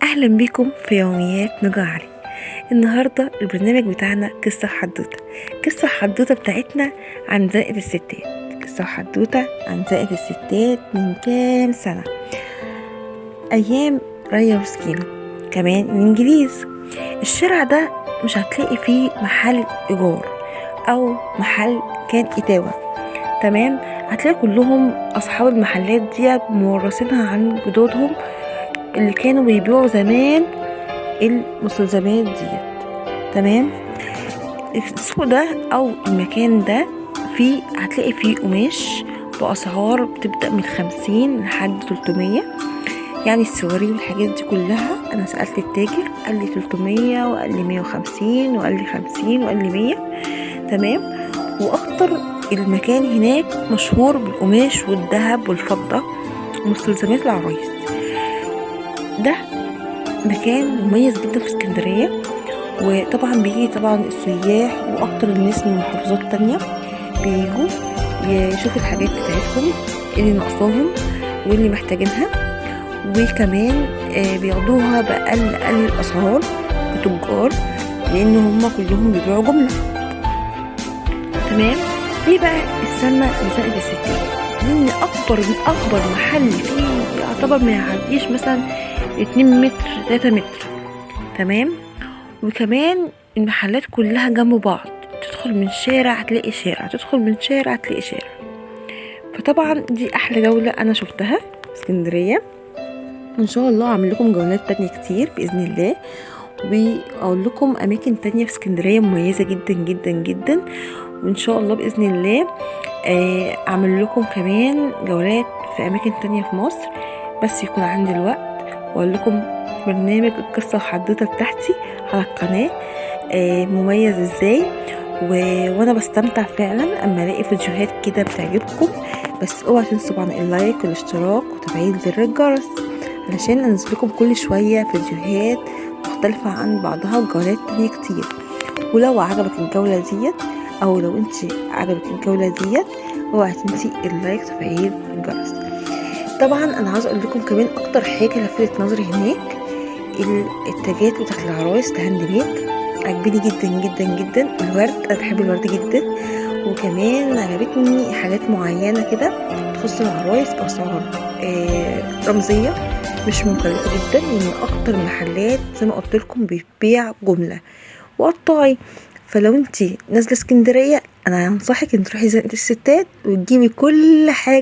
اهلا بكم في يوميات نجا علي. النهارده البرنامج بتاعنا قصه حدوته بتاعتنا عن زائد الستات. قصه حدوته عن زائد الستات من كام سنه، ايام ريا وسكينه، كمان الانجليز. الشارع ده مش هتلاقي فيه محل ايجار او محل كان اتاوه، تمام؟ هتلاقي كلهم اصحاب المحلات دي مورثينها عن جدودهم اللي كانوا بيبيعوا زمان المستلزمات دي، تمام؟ السوق ده او المكان ده هتلاقي فيه قماش بأسعار بتبدأ من 50 لحد 300. يعني السواري والحاجات دي كلها انا سألت التاجر قال لي 300 وقال لي 150 وقال لي 50 وقال لي 100، تمام؟ واكتر المكان هناك مشهور بالقماش والذهب والفضة ومستلزمات العرايس. ده مكان مميز جدا في اسكندرية، وطبعا بيجي السياح واكتر الناس من محافظات تانية بيجوا يشوفوا الحاجات بتاعتهم اللي ناقصاهم واللي محتاجينها، وكمان بياخدوها بأقل الأسعار بتجار، لأن هما كلهم بيبيعوا جملة، تمام؟ ليه بقى السمة لزائد الستات؟ لأن أكبر محل فيه يعتبر ما يعديش مثلا 2 متر 3 متر، تمام؟ وكمان المحلات كلها جنب بعض، تدخل من شارع هتلاقي شارع، تدخل من شارع هتلاقي شارع. فطبعا دي احلى جولة انا شفتها في اسكندرية. ان شاء الله اعمل لكم جولات تانية كتير باذن الله، واقول لكم اماكن تانية في اسكندرية مميزة جدا جدا جدا، وان شاء الله باذن الله اعمل لكم كمان جولات في اماكن تانية في مصر، بس يكون عندي الوقت واقول لكم برنامج القصة والحدوتة بتاعتي على القناة مميز ازاي، وانا بستمتع فعلا اما الاقي فيديوهات كده بتعجبكم. بس اوعوا تنسوا طبعا اللايك والاشتراك وتفعيل زر الجرس علشان انزل لكم كل شوية فيديوهات مختلفة عن بعضها وجولات تانية كتير. ولو عجبك الجولة ديت او لو انت عجبك الجولة ديت اوعي تنسي اللايك وتفعيل الجرس. طبعا انا عاوز اقول لكم كمان اكتر حاجة لفتت نظري هناك التاجات بتاعت العرايس الهاند ميد، عجبني جدا جدا جدا. الورد انا بحب الورد جدا، وكمان عجبتني حاجات معينة كده تخص العرايس بأسعار رمزية مش مكلفة جدا، لان اكتر محلات زي ما قلت لكم بيبيع جملة وقطاعي. فلو انتي نازلة اسكندرية انا هنصحك ان تروحي زنقة الستات وتجيبي كل حاجة